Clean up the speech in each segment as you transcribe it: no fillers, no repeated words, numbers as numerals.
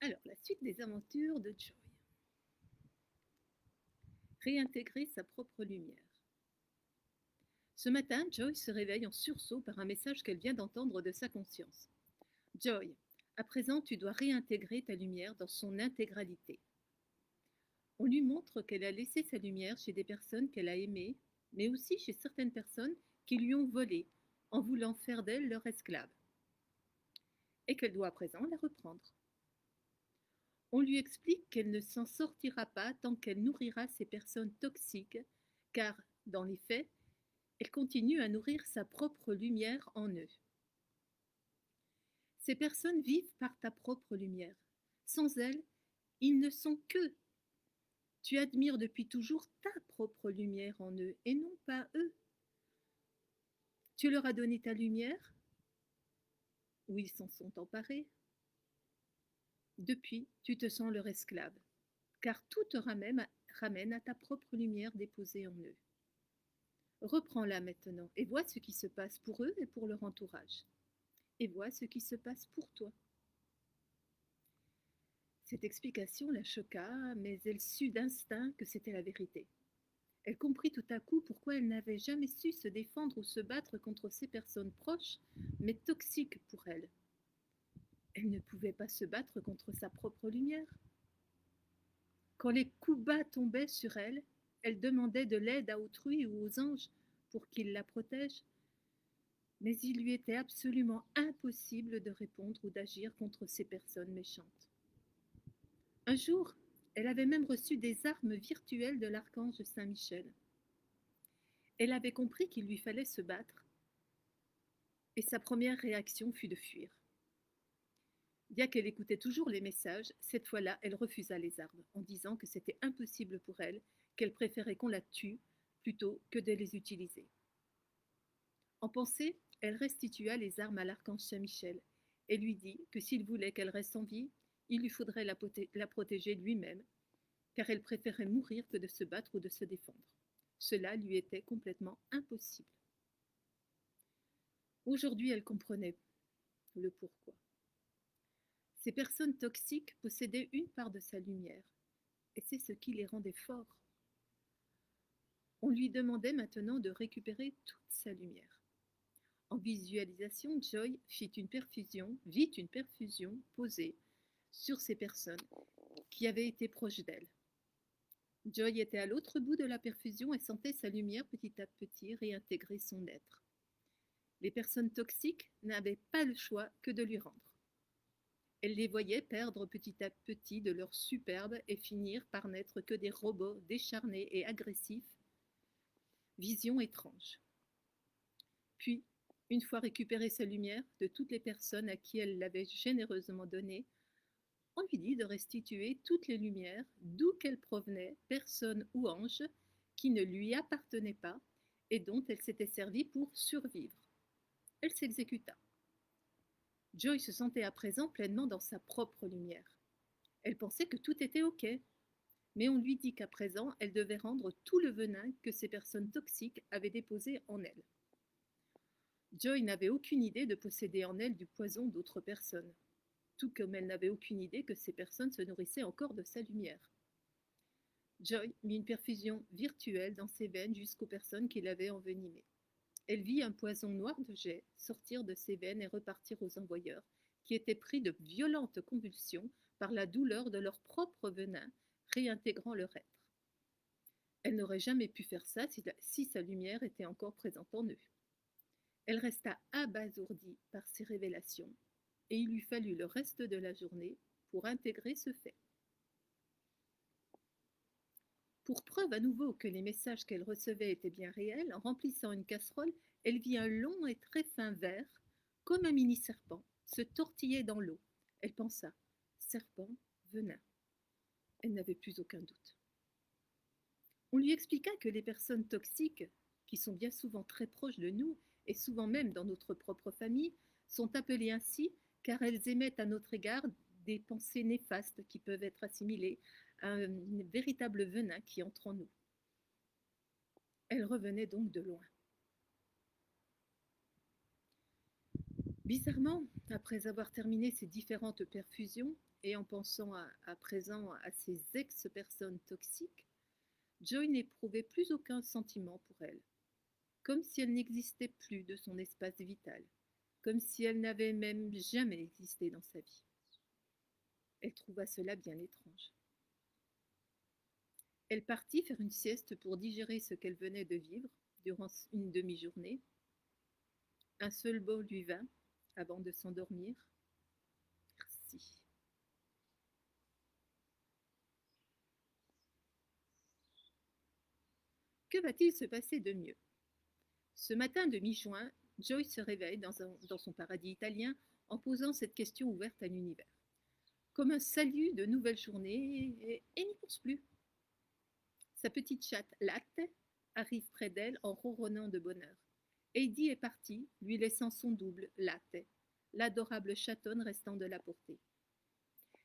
Alors, la suite des aventures de Joy. Réintégrer sa propre lumière. Ce matin, Joy se réveille en sursaut par un message qu'elle vient d'entendre de sa conscience. Joy, à présent tu dois réintégrer ta lumière dans son intégralité. On lui montre qu'elle a laissé sa lumière chez des personnes qu'elle a aimées, mais aussi chez certaines personnes qui lui ont volé, en voulant faire d'elle leur esclave, et qu'elle doit à présent la reprendre. On lui explique qu'elle ne s'en sortira pas tant qu'elle nourrira ces personnes toxiques, car, dans les faits, elle continue à nourrir sa propre lumière en eux. Ces personnes vivent par ta propre lumière. Sans elles, ils ne sont qu'eux. Tu admires depuis toujours ta propre lumière en eux et non pas eux. Tu leur as donné ta lumière, ou ils s'en sont emparés. Depuis, tu te sens leur esclave, car tout te ramène à ta propre lumière déposée en eux. Reprends-la maintenant et vois ce qui se passe pour eux et pour leur entourage. Et vois ce qui se passe pour toi. Cette explication la choqua, mais elle sut d'instinct que c'était la vérité. Elle comprit tout à coup pourquoi elle n'avait jamais su se défendre ou se battre contre ces personnes proches, mais toxiques pour elle. Elle ne pouvait pas se battre contre sa propre lumière. Quand les coups bas tombaient sur elle, elle demandait de l'aide à autrui ou aux anges pour qu'ils la protègent, mais il lui était absolument impossible de répondre ou d'agir contre ces personnes méchantes. Un jour, elle avait même reçu des armes virtuelles de l'archange Saint-Michel. Elle avait compris qu'il lui fallait se battre, et sa première réaction fut de fuir. Bien qu'elle écoutait toujours les messages, cette fois-là, elle refusa les armes, en disant que c'était impossible pour elle, qu'elle préférait qu'on la tue plutôt que de les utiliser. En pensée, elle restitua les armes à l'archange Saint-Michel et lui dit que s'il voulait qu'elle reste en vie, il lui faudrait la protéger lui-même, car elle préférait mourir que de se battre ou de se défendre. Cela lui était complètement impossible. Aujourd'hui, elle comprenait le pourquoi. Ces personnes toxiques possédaient une part de sa lumière, et c'est ce qui les rendait forts. On lui demandait maintenant de récupérer toute sa lumière. En visualisation, Joy vit une perfusion posée sur ces personnes qui avaient été proches d'elle. Joy était à l'autre bout de la perfusion et sentait sa lumière petit à petit réintégrer son être. Les personnes toxiques n'avaient pas le choix que de lui rendre. Elle les voyait perdre petit à petit de leur superbe et finir par n'être que des robots décharnés et agressifs. Vision étrange. Puis, une fois récupérée sa lumière de toutes les personnes à qui elle l'avait généreusement donnée, on lui dit de restituer toutes les lumières, d'où qu'elles provenaient, personnes ou anges, qui ne lui appartenaient pas et dont elle s'était servie pour survivre. Elle s'exécuta. Joy se sentait à présent pleinement dans sa propre lumière. Elle pensait que tout était OK, mais on lui dit qu'à présent, elle devait rendre tout le venin que ces personnes toxiques avaient déposé en elle. Joy n'avait aucune idée de posséder en elle du poison d'autres personnes, tout comme elle n'avait aucune idée que ces personnes se nourrissaient encore de sa lumière. Joy mit une perfusion virtuelle dans ses veines jusqu'aux personnes qui l'avaient envenimée. Elle vit un poison noir de jet sortir de ses veines et repartir aux envoyeurs, qui étaient pris de violentes convulsions par la douleur de leur propre venin, réintégrant leur être. Elle n'aurait jamais pu faire ça si sa lumière était encore présente en eux. Elle resta abasourdie par ces révélations, et il lui fallut le reste de la journée pour intégrer ce fait. Pour preuve à nouveau que les messages qu'elle recevait étaient bien réels, en remplissant une casserole, elle vit un long et très fin ver, comme un mini-serpent, se tortiller dans l'eau. Elle pensa, serpent, venin. Elle n'avait plus aucun doute. On lui expliqua que les personnes toxiques, qui sont bien souvent très proches de nous, et souvent même dans notre propre famille, sont appelées ainsi car elles émettent à notre égard des pensées néfastes qui peuvent être assimilées à un véritable venin qui entre en nous. Elle revenait donc de loin. Bizarrement, après avoir terminé ces différentes perfusions et en pensant à présent à ces ex-personnes toxiques, Joy n'éprouvait plus aucun sentiment pour elle, comme si elle n'existait plus de son espace vital, comme si elle n'avait même jamais existé dans sa vie. Elle trouva cela bien étrange. Elle partit faire une sieste pour digérer ce qu'elle venait de vivre durant une demi-journée. Un seul bol lui vint avant de s'endormir. Merci. Que va-t-il se passer de mieux? Ce matin de mi-juin, Joy se réveille dans son paradis italien en posant cette question ouverte à l'univers. Comme un salut de nouvelle journée et n'y pense plus. Sa petite chatte Latte arrive près d'elle en ronronnant de bonheur. Heidi est partie, lui laissant son double, Latte, l'adorable chatonne restant de la portée.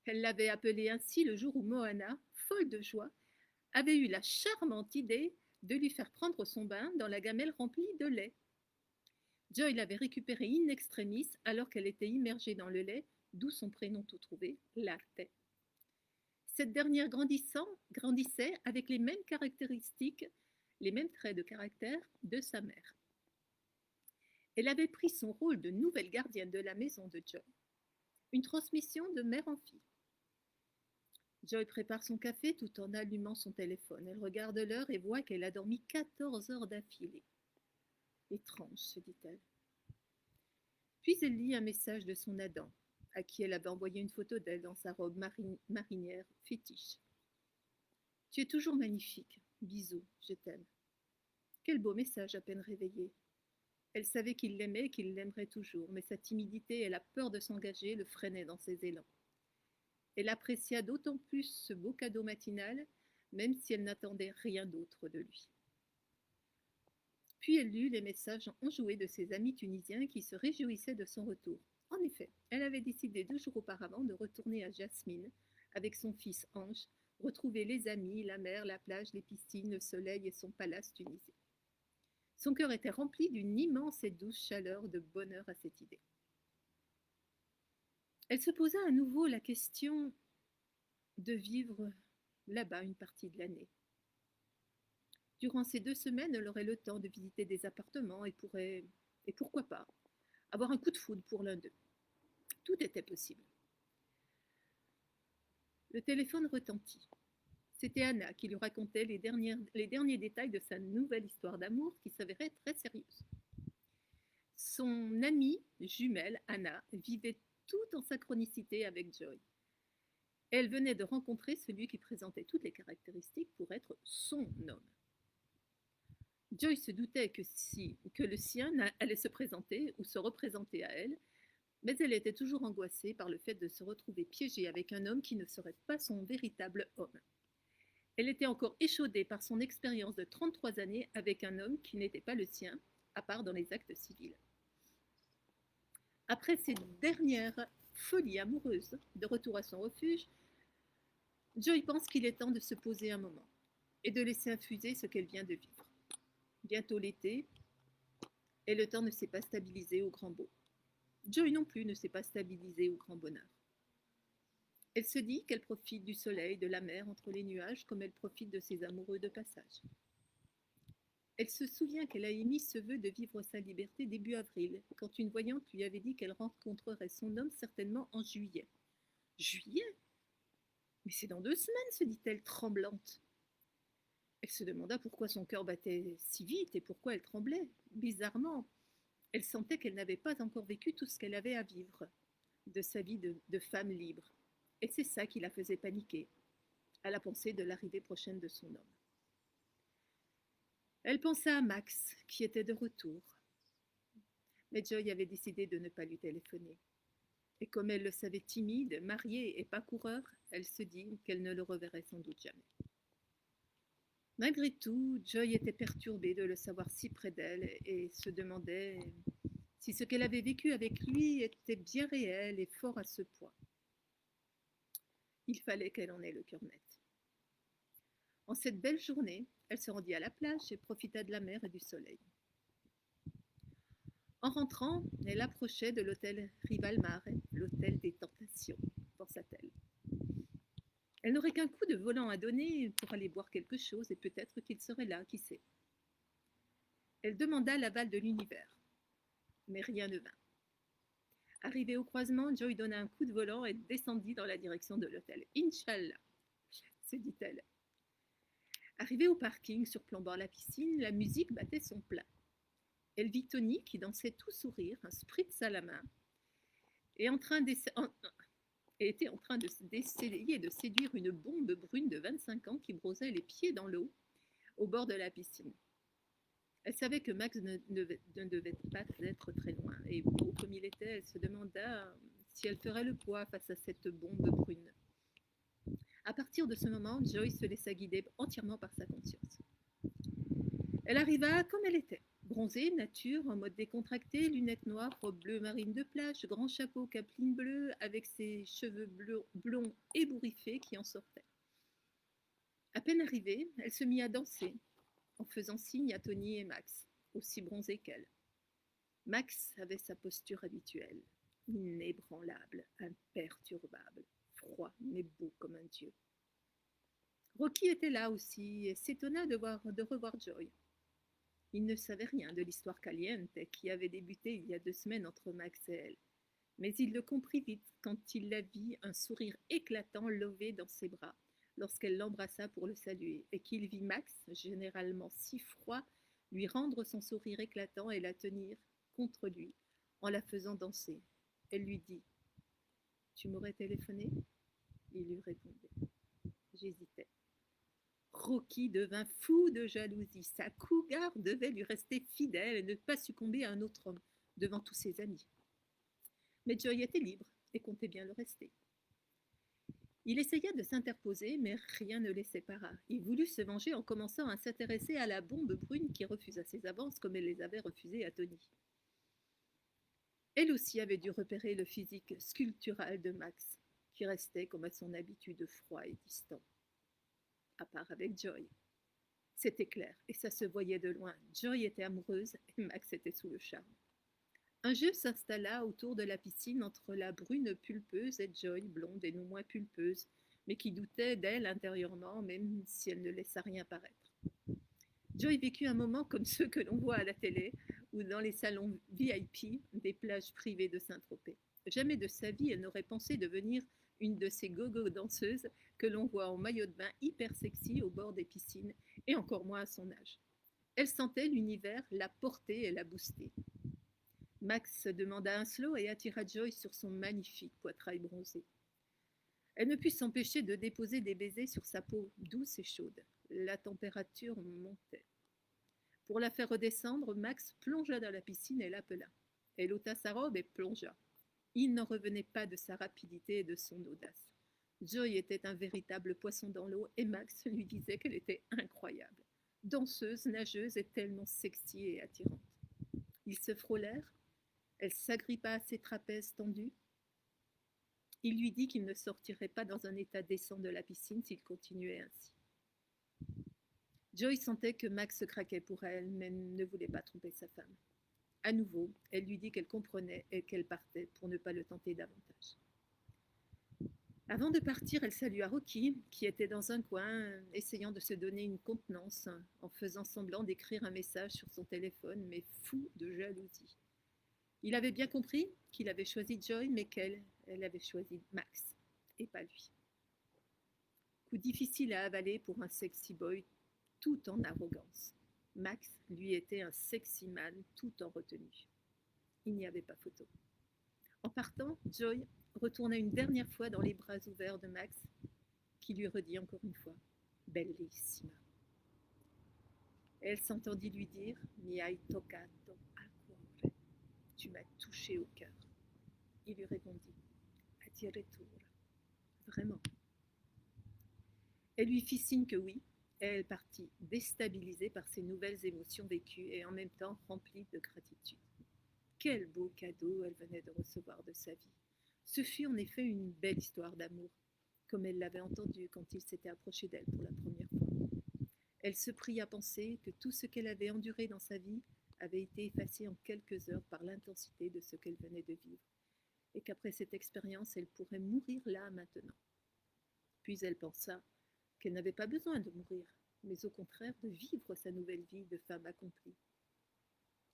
Elle l'avait appelée ainsi le jour où Moana, folle de joie, avait eu la charmante idée de lui faire prendre son bain dans la gamelle remplie de lait. Joy l'avait récupérée in extremis alors qu'elle était immergée dans le lait, d'où son prénom tout trouvé, Latte. Cette dernière grandissait avec les mêmes caractéristiques, les mêmes traits de caractère de sa mère. Elle avait pris son rôle de nouvelle gardienne de la maison de Joy, une transmission de mère en fille. Joy prépare son café tout en allumant son téléphone. Elle regarde l'heure et voit qu'elle a dormi 14 heures d'affilée. Étrange, se dit-elle. Puis elle lit un message de son Adam, à qui elle avait envoyé une photo d'elle dans sa robe marinière fétiche. Tu es toujours magnifique. Bisous, je t'aime. Quel beau message à peine réveillé. Elle savait qu'il l'aimait et qu'il l'aimerait toujours, mais sa timidité et la peur de s'engager le freinaient dans ses élans. Elle apprécia d'autant plus ce beau cadeau matinal, même si elle n'attendait rien d'autre de lui. Puis elle lut les messages enjoués de ses amis tunisiens qui se réjouissaient de son retour. En effet, elle avait décidé 2 jours auparavant de retourner à Jasmine avec son fils Ange, retrouver les amis, la mer, la plage, les piscines, le soleil et son palace tunisien. Son cœur était rempli d'une immense et douce chaleur de bonheur à cette idée. Elle se posa à nouveau la question de vivre là-bas une partie de l'année. Durant ces 2 semaines, elle aurait le temps de visiter des appartements et pourrait, et pourquoi pas, avoir un coup de foudre pour l'un d'eux. Tout était possible. Le téléphone retentit. C'était Anna qui lui racontait les derniers détails de sa nouvelle histoire d'amour qui s'avérait très sérieuse. Son amie jumelle, Anna, vivait tout en synchronicité avec Joy. Elle venait de rencontrer celui qui présentait toutes les caractéristiques pour être son homme. Joy se doutait que le sien allait se présenter ou se représenter à elle, mais elle était toujours angoissée par le fait de se retrouver piégée avec un homme qui ne serait pas son véritable homme. Elle était encore échaudée par son expérience de 33 années avec un homme qui n'était pas le sien, à part dans les actes civils. Après ces dernières folies amoureuses de retour à son refuge, Joy pense qu'il est temps de se poser un moment et de laisser infuser ce qu'elle vient de vivre. Bientôt l'été, et le temps ne s'est pas stabilisé au grand beau. Joy non plus ne s'est pas stabilisée au grand bonheur. Elle se dit qu'elle profite du soleil, de la mer entre les nuages, comme elle profite de ses amoureux de passage. Elle se souvient qu'elle a émis ce vœu de vivre sa liberté début avril, quand une voyante lui avait dit qu'elle rencontrerait son homme certainement en juillet. Juillet? Mais c'est dans 2 semaines, se dit-elle, tremblante. Elle se demanda pourquoi son cœur battait si vite et pourquoi elle tremblait. Bizarrement, elle sentait qu'elle n'avait pas encore vécu tout ce qu'elle avait à vivre de sa vie de femme libre. Et c'est ça qui la faisait paniquer, à la pensée de l'arrivée prochaine de son homme. Elle pensa à Max, qui était de retour. Mais Joy avait décidé de ne pas lui téléphoner. Et comme elle le savait timide, mariée et pas coureur, elle se dit qu'elle ne le reverrait sans doute jamais. Malgré tout, Joy était perturbée de le savoir si près d'elle et se demandait si ce qu'elle avait vécu avec lui était bien réel et fort à ce point. Il fallait qu'elle en ait le cœur net. En cette belle journée, elle se rendit à la plage et profita de la mer et du soleil. En rentrant, elle approchait de l'hôtel Rivalmare, l'hôtel des tentations, pensa-t-elle. Elle n'aurait qu'un coup de volant à donner pour aller boire quelque chose et peut-être qu'il serait là, qui sait. Elle demanda l'aval de l'univers, mais rien ne vint. Arrivée au croisement, Joy donna un coup de volant et descendit dans la direction de l'hôtel. Inch'Allah, se dit-elle. Arrivée au parking, surplombant la piscine, la musique battait son plein. Elle vit Tony qui dansait tout sourire, un spritz à la main, et était en train d'essayer de séduire une bombe brune de 25 ans qui brosait les pieds dans l'eau au bord de la piscine. Elle savait que Max ne devait pas être très loin, et beau comme il était, elle se demanda si elle ferait le poids face à cette bombe brune. À partir de ce moment, Joy se laissa guider entièrement par sa conscience. Elle arriva comme elle était, bronzée, nature, en mode décontracté, lunettes noires, robe bleue marine de plage, grand chapeau capeline bleue, avec ses cheveux blonds ébouriffés qui en sortaient. À peine arrivée, elle se mit à danser, en faisant signe à Tony et Max, aussi bronzés qu'elle. Max avait sa posture habituelle, inébranlable, imperturbable, froid mais beau comme un dieu. Rocky était là aussi et s'étonna de revoir Joy. Il ne savait rien de l'histoire caliente qui avait débuté il y a 2 semaines entre Max et elle, mais il le comprit vite quand il la vit, un sourire éclatant levé dans ses bras, lorsqu'elle l'embrassa pour le saluer, et qu'il vit Max, généralement si froid, lui rendre son sourire éclatant et la tenir contre lui, en la faisant danser. Elle lui dit « Tu m'aurais téléphoné ?» Il lui répondait. J'hésitais. Rocky devint fou de jalousie. Sa cougar devait lui rester fidèle et ne pas succomber à un autre homme devant tous ses amis. Mais Joy était libre et comptait bien le rester. Il essaya de s'interposer, mais rien ne les sépara. Il voulut se venger en commençant à s'intéresser à la bombe brune qui refusa ses avances comme elle les avait refusées à Tony. Elle aussi avait dû repérer le physique sculptural de Max, qui restait comme à son habitude froid et distant. À part avec Joy. C'était clair, et ça se voyait de loin. Joy était amoureuse et Max était sous le charme. Un jeu s'installa autour de la piscine entre la brune pulpeuse et Joy, blonde et non moins pulpeuse, mais qui doutait d'elle intérieurement, même si elle ne laissa rien paraître. Joy vécut un moment comme ceux que l'on voit à la télé ou dans les salons VIP des plages privées de Saint-Tropez. Jamais de sa vie elle n'aurait pensé devenir une de ces go-go danseuses que l'on voit en maillot de bain hyper sexy au bord des piscines, et encore moins à son âge. Elle sentait l'univers la porter et la booster. Max demanda un slow et attira Joy sur son magnifique poitrail bronzé. Elle ne put s'empêcher de déposer des baisers sur sa peau douce et chaude. La température montait. Pour la faire redescendre, Max plongea dans la piscine et l'appela. Elle ôta sa robe et plongea. Il n'en revenait pas de sa rapidité et de son audace. Joy était un véritable poisson dans l'eau et Max lui disait qu'elle était incroyable. Danseuse, nageuse et tellement sexy et attirante. Ils se frôlèrent. Elle s'agrippa à ses trapèzes tendus. Il lui dit qu'il ne sortirait pas dans un état décent de la piscine s'il continuait ainsi. Joy sentait que Max se craquait pour elle, mais ne voulait pas tromper sa femme. À nouveau, elle lui dit qu'elle comprenait et qu'elle partait pour ne pas le tenter davantage. Avant de partir, elle salua Rocky, qui était dans un coin, essayant de se donner une contenance, en faisant semblant d'écrire un message sur son téléphone, mais fou de jalousie. Il avait bien compris qu'il avait choisi Joy, mais elle avait choisi Max, et pas lui. Coup difficile à avaler pour un sexy boy, tout en arrogance. Max, lui, était un sexy man, tout en retenue. Il n'y avait pas photo. En partant, Joy retourna une dernière fois dans les bras ouverts de Max, qui lui redit encore une fois « Bellissima ». Elle s'entendit lui dire « Mi hai toccato al cuore ». « Tu m'as touché au cœur ». Il lui répondit « Addirittura ». Vraiment. Elle lui fit signe que oui, et elle partit, déstabilisée par ces nouvelles émotions vécues et en même temps remplie de gratitude. Quel beau cadeau elle venait de recevoir de sa vie. Ce fut en effet une belle histoire d'amour, comme elle l'avait entendue quand il s'était approché d'elle pour la première fois. Elle se prit à penser que tout ce qu'elle avait enduré dans sa vie avait été effacée en quelques heures par l'intensité de ce qu'elle venait de vivre, et qu'après cette expérience, elle pourrait mourir là maintenant. Puis elle pensa qu'elle n'avait pas besoin de mourir, mais au contraire de vivre sa nouvelle vie de femme accomplie.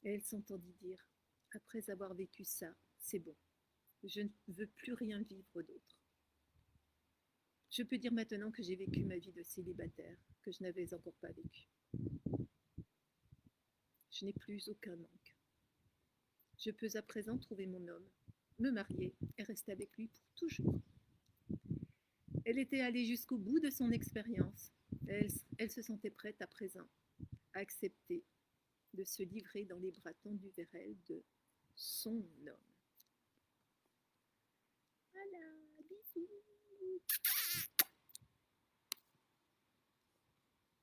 Et elle s'entendit dire, après avoir vécu ça, c'est bon, je ne veux plus rien vivre d'autre. Je peux dire maintenant que j'ai vécu ma vie de célibataire, que je n'avais encore pas vécue. Je n'ai plus aucun manque. Je peux à présent trouver mon homme, me marier et rester avec lui pour toujours. Elle était allée jusqu'au bout de son expérience. Elle se sentait prête à présent à accepter de se livrer dans les bras tendus vers elle de son homme. Voilà.